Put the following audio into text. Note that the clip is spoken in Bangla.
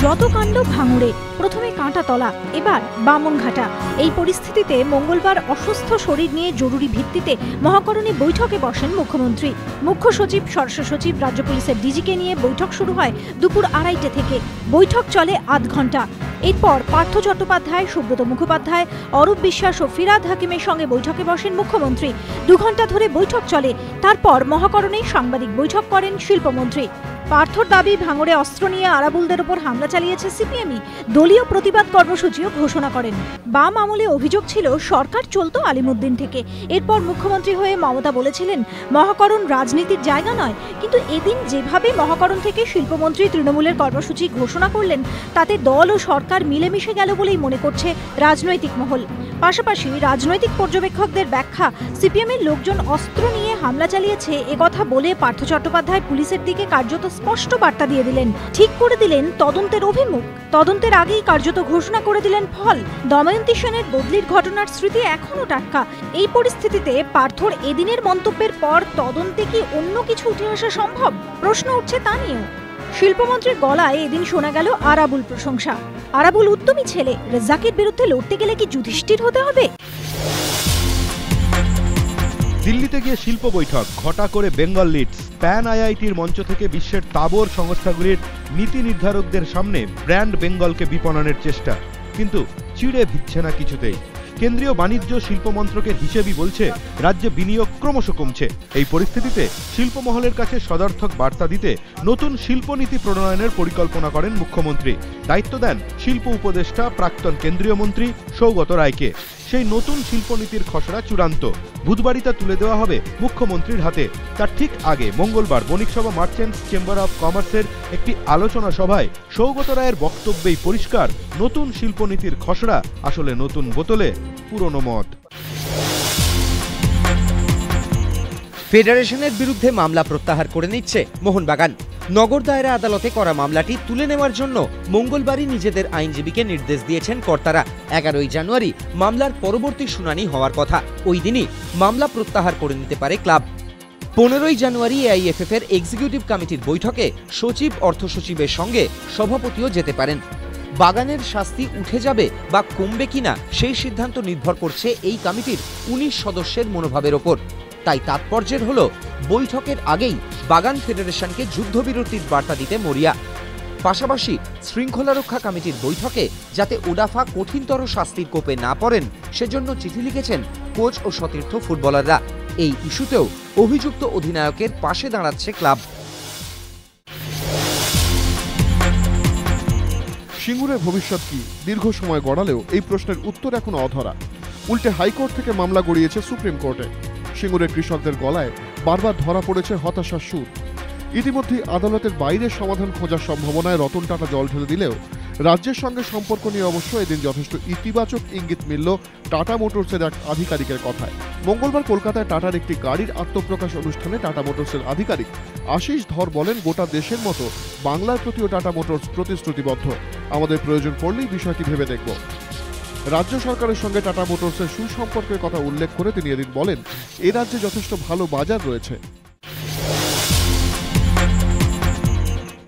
যত কাণ্ড ভাঙড়ে, প্রথমে কাঁটাতলা, এবার বামনঘাটা। এই পরিস্থিতিতে মঙ্গলবার অসুস্থ শরীর নিয়ে জরুরি ভিত্তিতে মহাকরণে বৈঠকে বসেন মুখ্যমন্ত্রী। মুখ্য সচিব, স্বরাষ্ট্র সচিব, রাজ্য পুলিশের ডিজিকে নিয়ে বৈঠক শুরু হয় দুপুর 2:30 থেকে। বৈঠক চলে আধ ঘন্টা। এরপর পার্থ চট্টোপাধ্যায়, সুব্রত মুখোপাধ্যায়, অরূপ বিশ্বাস ও ফিরাদ হাকিমের সঙ্গে বৈঠকে বসেন মুখ্যমন্ত্রী। 2 ঘন্টা ধরে বৈঠক চলে। তারপর মহাকরণে সাংবাদিক বৈঠক করেন শিল্পমন্ত্রী। পার্থর দাবি, ভাঙড়ে অস্ত্র নিয়ে আরাবুলদের ওপর হামলা চালিয়েছে সিপিএমই। দলীয় প্রতিবাদ কর্মসূচিও ঘোষণা করেন। বাম আমলে অভিযোগ ছিল সরকার চলত আলিমুদ্দিন থেকে। এরপর মুখ্যমন্ত্রী হয়ে মমতা বলেছিলেন মহাকরণ রাজনীতির জায়গা নয়। কিন্তু এদিন যেভাবে মহাকরণ থেকে শিল্পমন্ত্রী তৃণমূলের কর্মসূচি ঘোষণা করলেন, তাতে দল ও সরকার মিলেমিশে গেল বলেই মনে করছে রাজনৈতিক মহল। পাশাপাশি রাজনৈতিক পর্যবেক্ষকদের ব্যাখ্যা, সিপিএমের লোকজন অস্ত্র নিয়ে হামলা চালিয়েছে একথা বলে পার্থ চট্টোপাধ্যায় পুলিশের দিকে কার্যত স্পষ্ট বার্তা দিয়ে দিলেন। ঠিক করে দিলেন তদন্তের অভিমুখ। তদন্তের আগেই কার্যত ঘোষণা করে দিলেন ফল। দময়ন্তী সেনের বদলির ঘটনার স্মৃতি এখনো টাটকা। এই পরিস্থিতিতে পার্থর এদিনের মন্তব্যের পর তদন্তে কি অন্য কিছু উঠে আসা সম্ভব? প্রশ্ন উঠছে তা নিয়েও। শিল্পমন্ত্রীর গলায় এদিন শোনা গেল আরাবুল প্রশংসা। আরাবুল উদ্যমী ছেলে, রেজ্জাকের বিরুদ্ধে লড়তে গেলে কি যুধিষ্ঠির হতে হবে? দিল্লিতে গিয়ে শিল্প বৈঠক ঘটা করে বেঙ্গল লিডস। প্যান আইআইটির মঞ্চ থেকে বিশ্বের তাবর সংস্থাগুলির নীতি নির্ধারকদের সামনে ব্র্যান্ড বেঙ্গলকে বিপণনের চেষ্টা, কিন্তু চিড়ে ভিচ্ছে না কিছুতেই। কেন্দ্রীয় বাণিজ্য শিল্প মন্ত্রকের হিসেবই বলছে রাজ্যে বিনিয়োগ ক্রমশ কমছে। এই পরিস্থিতিতে শিল্পমহলের কাছে সদর্থক বার্তা দিতে নতুন শিল্পনীতি প্রণয়নের পরিকল্পনা করেন মুখ্যমন্ত্রী। দায়িত্ব দেন শিল্প উপদেষ্টা প্রাক্তন কেন্দ্রীয় মন্ত্রী সৌগত রায়কে। সেই নতুন শিল্পনীতির খসড়া চূড়ান্ত। বুধবারই তা তুলে দেওয়া হবে মুখ্যমন্ত্রীর হাতে। তার ঠিক আগে মঙ্গলবার বণিক সভা মার্চেন্টস চেম্বার অব কমার্সের একটি আলোচনা সভায় সৌগত রায়ের বক্তব্যেই পরিষ্কার, নতুন শিল্পনীতির খসড়া আসলে নতুন বোতলে পুরনো মদ। ফেডারেশনের বিরুদ্ধে মামলা প্রত্যাহার করে নিচ্ছে মোহনবাগান। নগর দায়রা আদালতে করা মামলাটি তুলে নেওয়ার জন্য মঙ্গলবারই নিজেদের আইনজীবীকে নির্দেশ দিয়েছেন কর্তারা। 11ই জানুয়ারি মামলার পরবর্তী শুনানি হওয়ার কথা। ওই দিনই মামলা প্রত্যাহার করে নিতে পারে ক্লাব। 15ই জানুয়ারি এআইএফএফ এর এক্সিকিউটিভ কমিটির বৈঠকে সচিব, অর্থ সচিবের সঙ্গে সভাপতিও যেতে পারেন। বাগানের শাস্তি উঠে যাবে বা কমবে কিনা সেই সিদ্ধান্ত নির্ভর করছে এই কমিটির 19 সদস্যের মনোভাবের ওপর। তাই তাৎপর্যের হলো বৈঠকের আগেই বাগান ফেডারেশনকে যুদ্ধবিরতির বার্তা দিতে মরিয়া। পাশাপাশি শৃঙ্খলা রক্ষা কমিটির বৈঠকে যাতে ওডাফা কঠিনতর শাস্তির কোপে না পড়েন সেজন্য চিঠি লিখেছেন কোচ ও সতীর্থ ফুটবলাররা। এই ইস্যুতেও অভিযুক্ত অধিনায়কের পাশে দাঁড়াচ্ছে ক্লাব। সিঙ্গুরের ভবিষ্যৎ কি? দীর্ঘ সময় গড়ালেও এই প্রশ্নের উত্তর এখনো অধরা। উল্টে হাইকোর্ট থেকে মামলা গড়িয়েছে সুপ্রিম কোর্টে। সিঙ্গুরের কৃষকদের গলায় বারবার ধরা পড়েছে হতাশার সুর। ইতিমধ্যেই আদালতের বাইরে সমাধান খোঁজার সম্ভাবনায় রতন টাটা জল ঢেলে দিলেও রাজ্যের সঙ্গে সম্পর্ক নিয়ে অবশ্য এদিন যথেষ্ট ইতিবাচক ইঙ্গিত মিলল টাটা মোটরসের এক আধিকারিকের কথায়। মঙ্গলবার কলকাতায় টাটার একটি গাড়ির আত্মপ্রকাশ অনুষ্ঠানে টাটা মোটরসের আধিকারিক আশিস ধর বলেন, গোটা দেশের মতো বাংলার প্রতিও টাটা মোটরস প্রতিশ্রুতিবদ্ধ। আমাদের প্রয়োজন পড়লেই বিষয়টি ভেবে দেখব। রাজ্য সরকারের সঙ্গে টাটা মোটরসের সুসম্পর্কের কথা উল্লেখ করে তিনি এদিন বলেন, এ রাজ্যে যথেষ্ট ভালো বাজার রয়েছে।